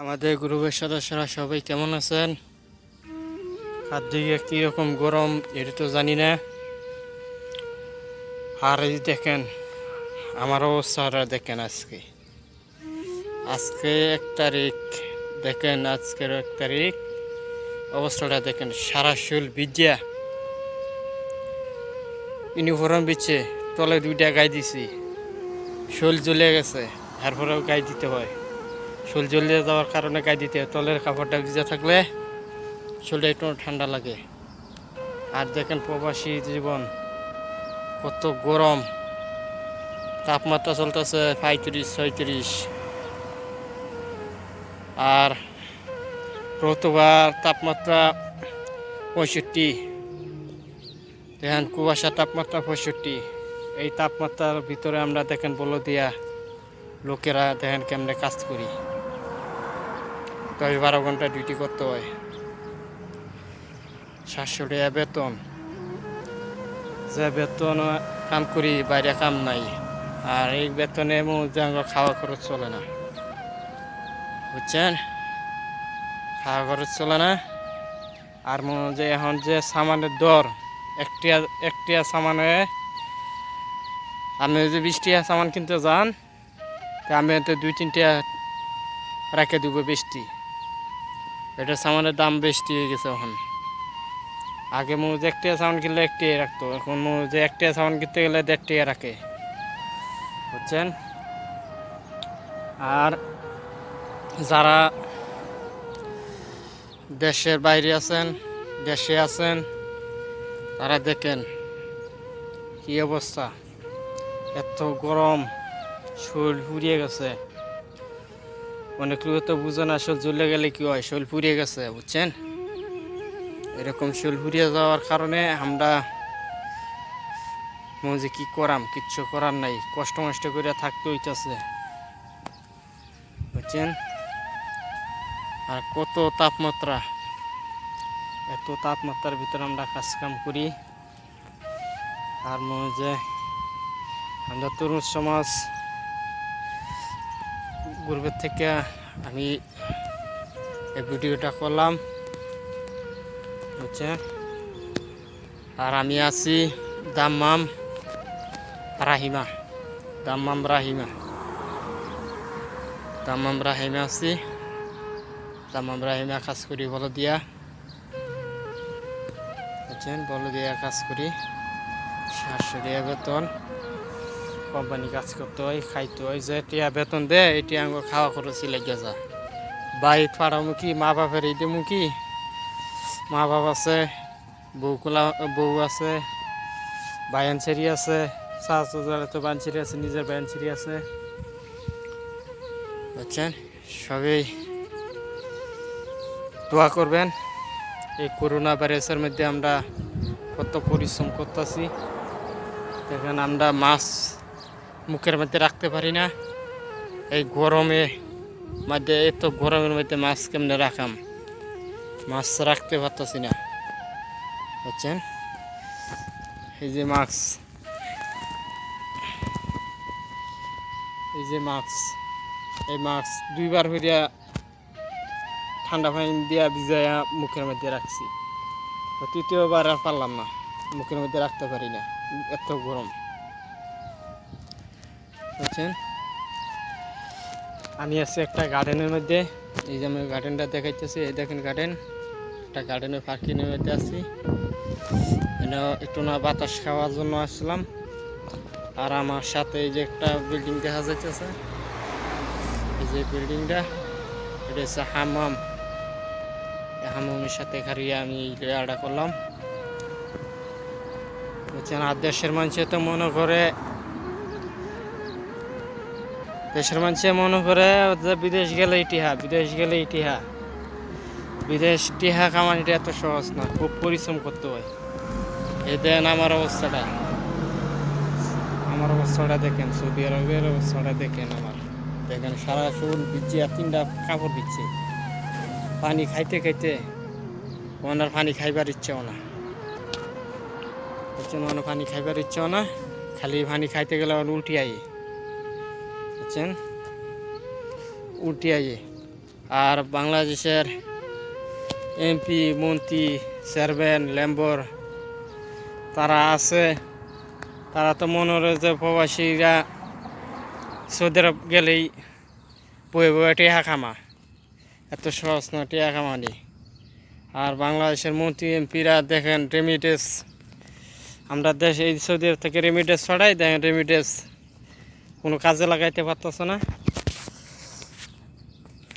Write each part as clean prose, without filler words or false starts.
আমাদের গ্রুপের সদস্যরা সবাই কেমন আছেন? চারদিকে কীরকম গরম এটা তো জানি না। আর এই দেখেন আমার অবস্থাটা দেখেন। আজকে 1 তারিখ, দেখেন আজকের 1 তারিখ অবস্থাটা দেখেন। সারা শরীর ভিজা, ইউনিফর্ম বিচ্ছে, তলে 2টা গায়ে দিছি, শরীর জ্বলে গেছে, তারপরেও গায়ে দিতে হয়। শরীর জ্বলে যাওয়ার কারণে গায়ে দিতে হয়। তলের কাপড়টা ভিজা থাকলে শরীরটা একটু ঠান্ডা লাগে। আর দেখেন প্রবাসী জীবন কত গরম, তাপমাত্রা চলতেছে 35-36, আর রতুবার তাপমাত্রা 65। দেখেন কুয়াশার তাপমাত্রা 65। এই তাপমাত্রার ভিতরে আমরা দেখেন বলদিয়া লোকেরা দেখেন কেমনে কাজ করি। 10-12 ঘন্টা ডিউটি করতে হয়, 700 টাকা বেতন। যে বেতন কাম করি বাইরে কাম নাই, আর এই বেতনে মধ্যে আমরা খাওয়া খরচ চলে না, বুঝছেন? খাওয়া খরচ চলে না। আর যে এখন যে সামানের দর, একটিয়া সামানে আপনি যদি 20 টাকা সামান কিনতে যান, তা আমি এতে 2-3 টাকা রেখে দেব বেশি। এটা সামানের দাম বেশি হয়ে গেছে এখন। আগে যে 1 টাকা সামান কিনলে 1 টাকা রাখতো, এখন যে 1 টাকা সামান কিনতে গেলে 1.5 টাকা রাখে, বুঝছেন? আর যারা দেশের বাইরে আছেন, দেশে আছেন, তারা দেখেন কি অবস্থা। এত গরম, শরীর পুড়িয়ে গেছে। অনেক লোক তো বুঝে না, শরীর জ্বলে গেলে কি হয়, শরীর পুড়িয়ে গেছে, বুঝছেন? এরকম শরীর পুড়িয়ে যাওয়ার কারণে আমরা মনে কি করাম, কিচ্ছু করার নাই, কষ্ট মষ্ট করে থাকতে হইতেছে, বুঝছেন? আর কত তাপমাত্রা, এত তাপমাত্রার ভিতরে আমরা কাজ কাম করি। আর মনে যে আমরা তরুণ সমাজ গ্রুপের থেকে আমি এই ভিডিওটা করলাম, বুঝছেন? আর আমি আছি দাম্মাম রাহিমা আছি। দাম্মাম রাহিমা কাজ করি বলদিয়া, বুঝছেন? বলদিয়া কাজ করি, 700 টাকা বেতন। কোম্পানি কাজ করতে হয়, খাইতে হয়। যে টিয়া বেতন দেয় এটি আমার খাওয়া খরচই লেগে যা। বাইক পাড়ামু কি, মা বাপের এই দেবো কি? মা বাপ আছে, বউ আছে, বায়ানছেরি আছে, তো বানছেরি আছে, নিজের বায়ানছেরি আছে, বুঝছেন? সবাই দোয়া করবেন। এই করোনা ভাইরাসের মধ্যে আমরা কত পরিশ্রম করতেছি। দেখেন আমরা মাছ মুখের মধ্যে রাখতে পারি না, এই গরমে মধ্যে, এত গরমের মধ্যে মাছ কেমনে রাখাম, মাছ রাখতে পারতেছি না, বুঝছেন? এই যে মাছ, এই মাছ 2বার হইয়া ঠান্ডা পানি দিয়া ভিজাইয়া মুখের মধ্যে রাখছি, 3য়বার আর পারলাম না, মুখের মধ্যে রাখতে পারি না, এত গরম, বুঝছেন? আমি আছি একটা গার্ডেনের মধ্যে। এই যে আমি গার্ডেনটা দেখাইতেছি, এই দেখেন গার্ডেন, একটা গার্ডেনের পার্কিংয়ের মধ্যে আছি। একটু না বাতাস খাওয়ার জন্য আসলাম। আর আমার সাথে এই যে একটা বিল্ডিং দেখা যাইতেছে, এই যে বিল্ডিংটা, এটা হচ্ছে হামাম। হামামের সাথে খারিয়ে আমি আড্ডা করলাম, বুঝছেন? আর দেশের মানুষে তো মনে করে, যে বিদেশ গেলে বিদেশ টিহা কামানিটা এত সহজ না, খুব পরিশ্রম করতে হয়। এই দেন আমার অবস্থাটা দেখেন, সৌদি আরবের অবস্থাটা দেখেন। দেখেন সারা শরীর ভিজে, 3টা কাপড় ভিজছে, পানি খাইতে খাইতে ওনার পানি খাইবার ইচ্ছেও না, বুঝছেন? ওনার পানি খাইবার ইচ্ছেও না, খালি পানি খাইতে গেলে ওর উল্টি আই, বুঝছেন? উল্টি আই। আর বাংলাদেশের এমপি মন্ত্রী চেয়ারম্যান লেম্বর তারা আছে, তারা তো মনে হয় যে প্রবাসীরা সৌদি আরব গেলেই বয়ে বয়ে টেহা কামা, এত সহজ না টেহা কামানি। আর বাংলাদেশের মন্ত্রী এমপিরা দেখেন রেমিটেন্স, আমরা দেশ এই সৌদি আরব থেকে রেমিটেন্স ছড়াই, দেখেন রেমিটেন্স কোনো কাজে লাগাইতে পারতেছে না,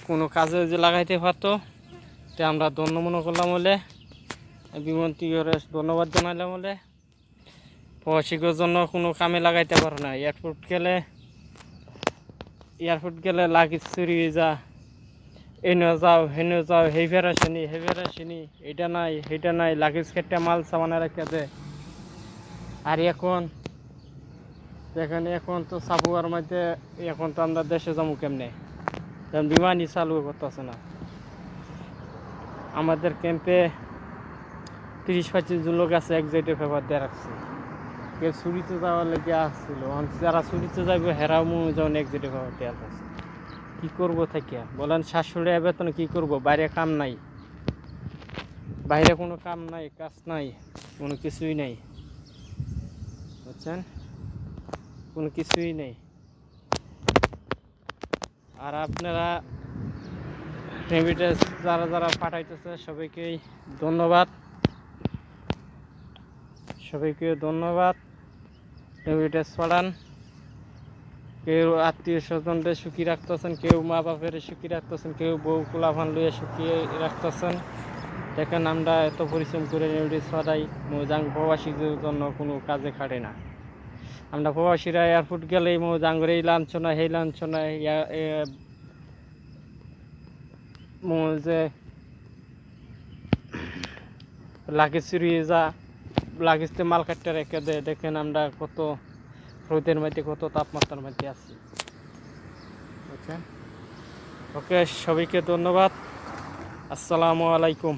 কোনো কাজে যে লাগাইতে পারতো তে আমরা ধন্য মনে করলাম বলে, বিমন্ত্রী করে ধন্যবাদ জানাইলাম বলে। প্রবাসীদের জন্য কোনো কামে লাগাইতে পারে না। এয়ারপোর্ট গেলে লাগেজ চুরি যা, এনে যাও হেনে যাও, হে ফেরাসিনি, এটা নাই সেটা নাই, লাগেজ কেটে মাল সামানে রেখে দে। আর এখন দেখেন, এখন তো সাবুয়ার মধ্যে, এখন তো আমরা দেশে যাবো কেমনে, বিমানই চালু করতেছে না। আমাদের ক্যাম্পে 30-25 জন লোক আছে, এক্সাইটের পেপার দিয়ে রাখছে, কেউ ছুরিতে যাওয়ার লেগে আসছিল, যারা ছুরিতে যাবে হেরাও যেমন এক্সাইটের পেপার দিয়ে আছে। কী করবো থাকিয়া বলেন, 700 টাকা বেতন কী করবো? বাইরে কাম নাই, বাইরে কোনো কাম নাই, কাজ নাই, কোনো কিছুই নেই, বুঝছেন? কোনো কিছুই নেই। আর আপনারা রেমিটেন্স যারা যারা পাঠাইতেছে সবাইকেই ধন্যবাদ, সবাইকে ধন্যবাদ। রেমিটেন্স পাঠান, কেউ আত্মীয় স্বজনদের সুখী রাখতেছেন, কেউ মা বাপের সুখী রাখতেছেন, কেউ বউ কুলাফান লইয়া সুখী রাখতেছেন। দেখেন আমরা এত পরিশ্রম করে রেমিটেন্স পাঠাই, মোজাং প্রবাসীদের জন্য কোনো কাজে খাটে না। আমরা প্রবাসীরা এয়ারপোর্ট গেলেই মোজাঙ্গরে এই লাঞ্ছনা সেই লাঞ্ছনা, যে লাগেজ চুরিয়ে যা, লাগেজতে মাল কাটতে রেখে দেয়। দেখেন আমরা কত রোদের মধ্যে, কত তাপমাত্রার মধ্যে আছি, ওকে। সবাইকে ধন্যবাদ। আসসালামু আলাইকুম।